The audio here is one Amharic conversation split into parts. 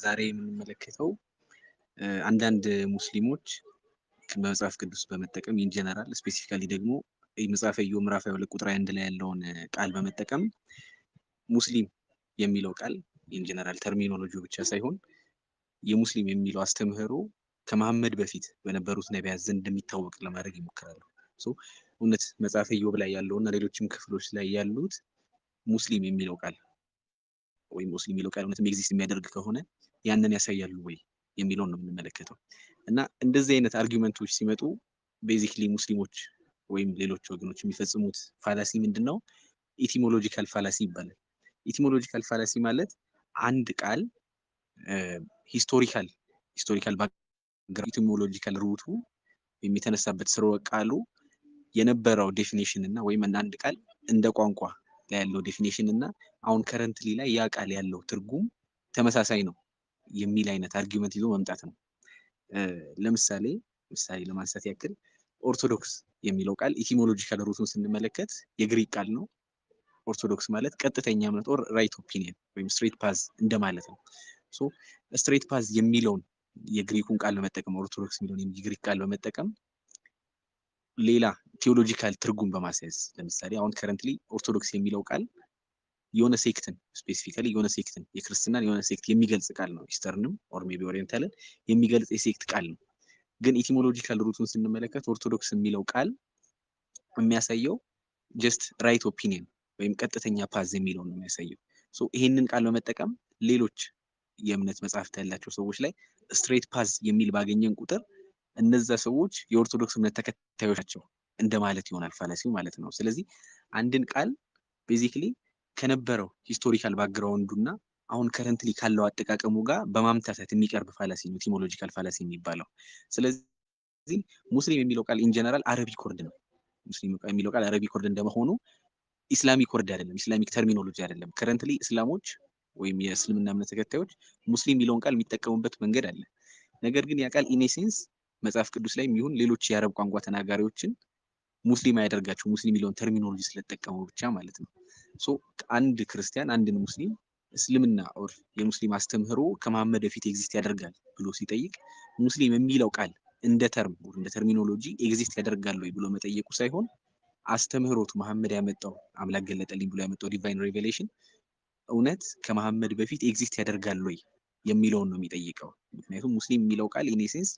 ዛሬ የምንመለከተው አንዳንድ ሙስሊሞች በመጽሐፍ ቅዱስ በመጠቀም ኢን ጀነራል ስፔሲፊካሊ ደግሞ መጽሐፈ ኢዮብ ምዕራፍ 22 ቁጥር 1 ላይ ያለውን ቃል በመጠቀም ሙስሊም የሚለው ቃል ኢን ጀነራል ተርሚኖሎጂ ብቻ ሳይሆን የሙስሊም የሚለው አስተምህሮ ከመሐመድ በፊት በነበሩት ነቢያት ዘንድ እንደሚታወቅ ለማድረግ ይሞክራሉ። እውነት መጽሐፈ ኢዮብ ላይ ያለውና ሌሎችም ክፍሎች ላይ ያሉት ሙስሊም የሚለው ቃል ወይም ሙስሊም የሚለው ቃል እውነትም ኤግዚስት የሚያደርግ ከሆነ ያንን ያሳያሉ ወይ የሚለውን ነው የምንመለከተው። እና እንደዚህ አይነት አርጊውመንቶች ሲመጡ ቤዚክሊ ሙስሊሞች ወይም ሌሎች ወገኖች የሚፈጽሙት ፋላሲ ምንድነው? ኢቲሞሎጂካል ፋላሲ ይባላል። ኢቲሞሎጂካል ፋላሲ ማለት አንድ ቃል ሂስቶሪካል ባክግራውንድ ኢቲሞሎጂካል ሩቱ የሚተነሳበት ስርወ ቃሉ የነበረው ዴፊኒሽን እና ወይም አንድ ቃል እንደ ቋንቋ ላይ ያለው ዴፊኒሽን እና አሁን ከረንትሊ ላይ ያ ቃል ያለው ትርጉም ተመሳሳይ ነው የሚል አይነት አርጊውመንት ይዞ መምጣት ነው። ለምሳሌ ለማንሳት ያክል ኦርቶዶክስ የሚለው ቃል ኢቲሞሎጂካል ሩቱን ስንመለከት የግሪክ ቃል ነው። ኦርቶዶክስ ማለት ቀጥተኛ እምነት ኦር ራይት ኦፒኒየን ወይም ስትሬት ፓዝ እንደማለት ነው። ሶ ስትሬት ፓዝ የሚለውን የግሪኩን ቃል በመጠቀም ኦርቶዶክስ የሚለውን የግሪክ ቃል በመጠቀም ሌላ ቴዎሎጂካል ትርጉም በማስያዝ ለምሳሌ አሁን ከረንትሊ ኦርቶዶክስ የሚለው ቃል የሆነ ሴክትን ስፔሲፊካሊ የሆነ ሴክትን የክርስትናን የሆነ ሴክት የሚገልጽ ቃል ነው። ኢስተርንም ኦር ሜቢ ኦሪየንታልን የሚገልጽ የሴክት ቃል ነው። ግን ኢቲሞሎጂካል ሩቱን ስንመለከት ኦርቶዶክስ የሚለው ቃል የሚያሳየው ጀስት ራይት ኦፒኒየን ወይም ቀጥተኛ ፓዝ የሚለውን ነው የሚያሳየው። ሶ ይሄንን ቃል በመጠቀም ሌሎች የእምነት መጽሐፍት ያላቸው ሰዎች ላይ ስትሬት ፓዝ የሚል ባገኘን ቁጥር እነዛ ሰዎች የኦርቶዶክስ እምነት ተከታዮች ናቸው እንደማለት ይሆናል ፋላሲው ማለት ነው። ስለዚህ አንድን ቃል ቤዚክሊ ከነበረው ሂስቶሪካል ባክግራውንዱና አሁን ከረንትሊ ካለው አጠቃቀሙ ጋር በማምታታት የሚቀርብ ፋላሲ ነው ኢቲሞሎጂካል ፋላሲ የሚባለው። ስለዚህ ሙስሊም የሚለው ቃል ኢን ጀነራል አረቢክ ወርድ ነው። ሙስሊም የሚለው ቃል አረቢክ ወርድ እንደመሆኑ ኢስላሚክ ወርድ አይደለም፣ ኢስላሚክ ተርሚኖሎጂ አይደለም። ከረንትሊ እስላሞች ወይም የእስልምና እምነት ተከታዮች ሙስሊም የሚለውን ቃል የሚጠቀሙበት መንገድ አለ። ነገር ግን ያ ቃል ኢኔሴንስ መጽሐፍ ቅዱስ ላይ የሚሆን ሌሎች የአረብ ቋንቋ ተናጋሪዎችን ሙስሊም አያደርጋቸው ሙስሊም የሚለውን ተርሚኖሎጂ ስለተጠቀሙ ብቻ ማለት ነው። ሶ አንድ ክርስቲያን አንድን ሙስሊም እስልምና ኦር የሙስሊም አስተምህሮ ከመሐመድ በፊት ኤግዚስት ያደርጋል ብሎ ሲጠይቅ ሙስሊም የሚለው ቃል እንደ ተርሚኖሎጂ ኤግዚስት ያደርጋል ወይ ብሎ መጠየቁ ሳይሆን አስተምህሮቱ መሐመድ ያመጣው አምላክ ገለጠልኝ ብሎ ያመጣው ዲቫይን ሬቬሌሽን እውነት ከመሐመድ በፊት ኤግዚስት ያደርጋል ወይ የሚለውን ነው የሚጠይቀው። ምክንያቱም ሙስሊም የሚለው ቃል ኢኔሴንስ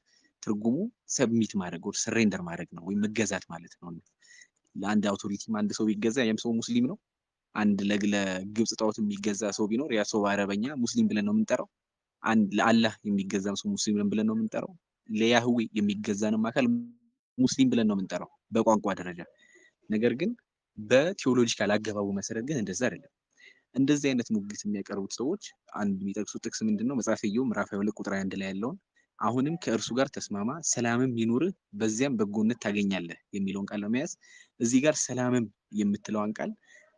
ትርጉሙ ሰብሚት ማድረግ ወር ሰሬንደር ማድረግ ነው ወይም መገዛት ማለት ነው። ለአንድ አውቶሪቲም አንድ ሰው ቢገዛ ያም ሰው ሙስሊም ነው። አንድ ለግብጽ ጣዖት የሚገዛ ሰው ቢኖር ያ ሰው በአረበኛ ሙስሊም ብለን ነው የምንጠራው። አንድ ለአላህ የሚገዛም ሰው ሙስሊም ብለን ነው የምንጠራው። ለያህዌ የሚገዛንም አካል ሙስሊም ብለን ነው የምንጠራው በቋንቋ ደረጃ። ነገር ግን በቴዎሎጂካል አገባቡ መሰረት ግን እንደዛ አይደለም። እንደዚህ አይነት ሙግት የሚያቀርቡት ሰዎች አንድ የሚጠቅሱት ጥቅስ ምንድነው? መጽሐፈ ኢዮብ ምዕራፍ 22 ቁጥር 1 ላይ ያለውን አሁንም ከእርሱ ጋር ተስማማ ሰላምም ይኑርህ በዚያም በጎነት ታገኛለህ የሚለውን ቃል በመያዝ እዚህ ጋር ሰላምም የምትለዋን ቃል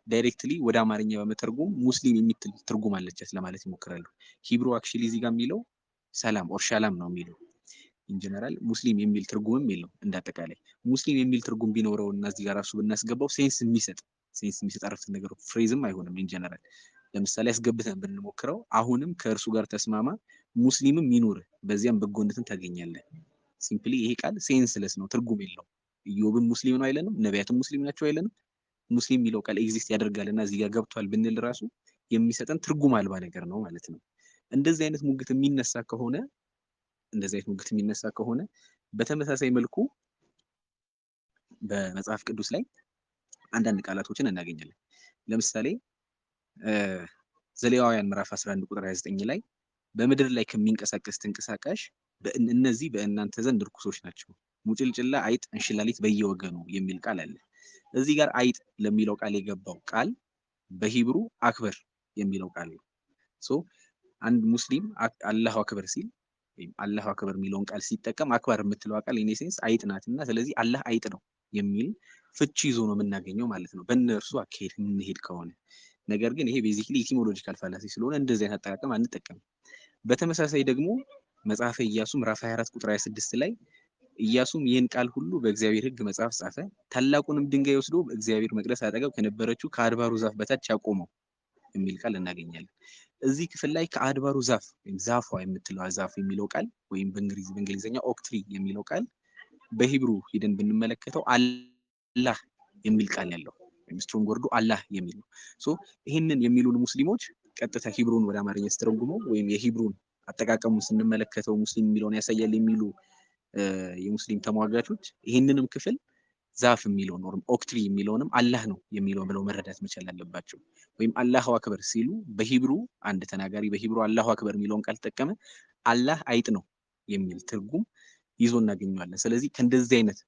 ዳይሬክትሊ ወደ አማርኛ በመተርጎም ሙስሊም የሚል ትርጉም አለቻት ለማለት ይሞክራሉ። ሂብሩ አክቹሊ እዚህ ጋር የሚለው ሰላም ኦር ሻላም ነው የሚለው። ኢን ጀነራል ሙስሊም የሚል ትርጉምም የለው። እንዳጠቃላይ ሙስሊም የሚል ትርጉም ቢኖረው እና እዚህ ጋር ራሱ ብናስገባው ሴንስ የሚሰጥ አረፍተ ነገር ፍሬዝም አይሆንም። ኢን ጀነራል ለምሳሌ አስገብተን ብንሞክረው አሁንም ከእርሱ ጋር ተስማማ ሙስሊምም ይኑር በዚያም በጎነትን ታገኛለህ። ሲምፕሊ ይሄ ቃል ሴንስለስ ነው፣ ትርጉም የለው። ኢዮብም ሙስሊም ነው አይለንም፣ ነቢያትም ሙስሊም ናቸው አይለንም። ሙስሊም የሚለው ቃል ኤግዚስት ያደርጋልና እዚህ ጋር ገብቷል ብንል ራሱ የሚሰጠን ትርጉም አልባ ነገር ነው ማለት ነው። እንደዚህ አይነት ሙግት የሚነሳ ከሆነ በተመሳሳይ መልኩ በመጽሐፍ ቅዱስ ላይ አንዳንድ ቃላቶችን እናገኛለን። ለምሳሌ ዘሌዋውያን ምዕራፍ 11 ቁጥር 29 ላይ በምድር ላይ ከሚንቀሳቀስ ተንቀሳቃሽ እነዚህ በእናንተ ዘንድ ርኩሶች ናቸው፣ ሙጭልጭላ፣ አይጥ፣ እንሽላሊት በየወገኑ የሚል ቃል አለ። እዚህ ጋር አይጥ ለሚለው ቃል የገባው ቃል በሂብሩ አክበር የሚለው ቃል ነው። ሶ አንድ ሙስሊም አላሁ አክበር ሲል ወይም አላሁ አክበር የሚለውን ቃል ሲጠቀም አክበር የምትለው ቃል ኢኔሴንስ አይጥ ናትና ስለዚህ አላህ አይጥ ነው የሚል ፍቺ ይዞ ነው የምናገኘው ማለት ነው በእነርሱ አካሄድ የምንሄድ ከሆነ። ነገር ግን ይሄ ቤዚክሊ ኢቲሞሎጂካል ፋላሲ ስለሆነ እንደዚህ አይነት አጠቃቀም አንጠቀምም። በተመሳሳይ ደግሞ መጽሐፈ ኢያሱ ምዕራፍ 24 ቁጥር 26 ላይ ኢያሱም ይህን ቃል ሁሉ በእግዚአብሔር ሕግ መጽሐፍ ጻፈ፣ ታላቁንም ድንጋይ ወስዶ በእግዚአብሔር መቅደስ አጠገብ ከነበረችው ከአድባሩ ዛፍ በታች ያቆመው የሚል ቃል እናገኛለን። እዚህ ክፍል ላይ ከአድባሩ ዛፍ ወይም ዛፏ የምትለው ዛፍ የሚለው ቃል ወይም በእንግሊዝኛ ኦክትሪ የሚለው ቃል በሂብሩ ሂደን ብንመለከተው አላህ የሚል ቃል ያለው ወይም ስትሮንግ ወርዱ አላህ የሚል ነው። ሶ ይህንን የሚሉን ሙስሊሞች ቀጥታ ሂብሩን ወደ አማርኛ ስተረጉመው ወይም የሂብሩን አጠቃቀሙን ስንመለከተው ሙስሊም የሚለውን ያሳያል የሚሉ የሙስሊም ተሟጋቾች ይህንንም ክፍል ዛፍ የሚለውን ወይም ኦክትሪ የሚለውንም አላህ ነው የሚለው ብለው መረዳት መቻል አለባቸው። ወይም አላሁ አክበር ሲሉ በሂብሩ አንድ ተናጋሪ በሂብሩ አላሁ አክበር የሚለውን ቃል ተጠቀመ፣ አላህ አይጥ ነው የሚል ትርጉም ይዞ እናገኘዋለን። ስለዚህ ከእንደዚህ አይነት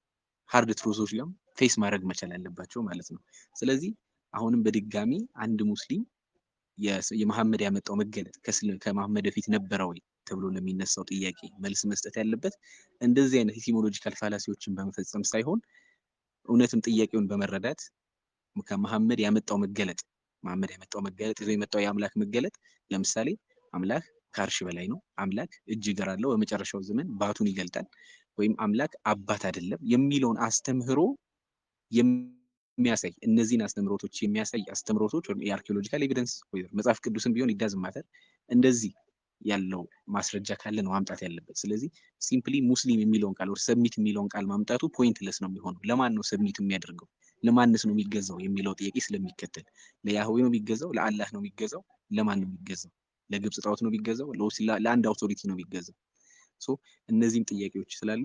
ሃርድ ትሩዞች ጋር ፌስ ማድረግ መቻል አለባቸው ማለት ነው። ስለዚህ አሁንም በድጋሚ አንድ ሙስሊም የመሐመድ ያመጣው መገለጥ ከመሐመድ በፊት ነበረ ወይ ተብሎ ለሚነሳው ጥያቄ መልስ መስጠት ያለበት እንደዚህ አይነት ኢቲሞሎጂካል ፋላሲዎችን በመፈጸም ሳይሆን እውነትም ጥያቄውን በመረዳት ከመሐመድ ያመጣው መገለጥ ይዞ የመጣው የአምላክ መገለጥ ለምሳሌ አምላክ ከአርሽ በላይ ነው፣ አምላክ እጅ እግር አለው፣ በመጨረሻው ዘመን ባቱን ይገልጣል፣ ወይም አምላክ አባት አይደለም የሚለውን አስተምህሮ የሚያሳይ እነዚህን አስተምህሮቶች የሚያሳይ አስተምህሮቶች ወይ የአርኪኦሎጂካል ኤቪደንስ ወይ መጽሐፍ ቅዱስን ቢሆን ይዳዝማተር እንደዚህ ያለው ማስረጃ ካለ ነው ማምጣት ያለበት። ስለዚህ ሲምፕሊ ሙስሊም የሚለውን ቃል ወር ሰብሚት የሚለውን ቃል ማምጣቱ ፖይንትለስ ነው የሚሆነው። ለማን ነው ሰብሚት የሚያደርገው? ለማንስ ነው የሚገዛው የሚለው ጥያቄ ስለሚከተል ለያህዌ ነው የሚገዛው? ለአላህ ነው የሚገዛው? ለማን ነው የሚገዛው? ለግብጽ ጣዖት ነው የሚገዛው? ለአንድ አውቶሪቲ ነው የሚገዛው? ሶ እነዚህም ጥያቄዎች ስላሉ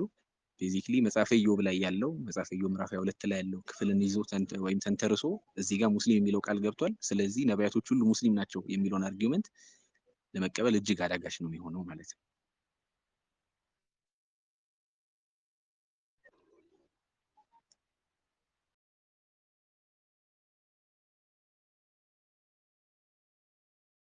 ቤዚክሊ መጽሐፈ ኢዮብ ላይ ያለው መጽሐፈ ኢዮብ ምዕራፍ 22 ላይ ያለው ክፍልን ይዞ ወይም ተንተርሶ እዚህ ጋር ሙስሊም የሚለው ቃል ገብቷል፣ ስለዚህ ነቢያቶች ሁሉ ሙስሊም ናቸው የሚለውን አርጊውመንት ለመቀበል እጅግ አዳጋች ነው የሚሆነው ማለት ነው።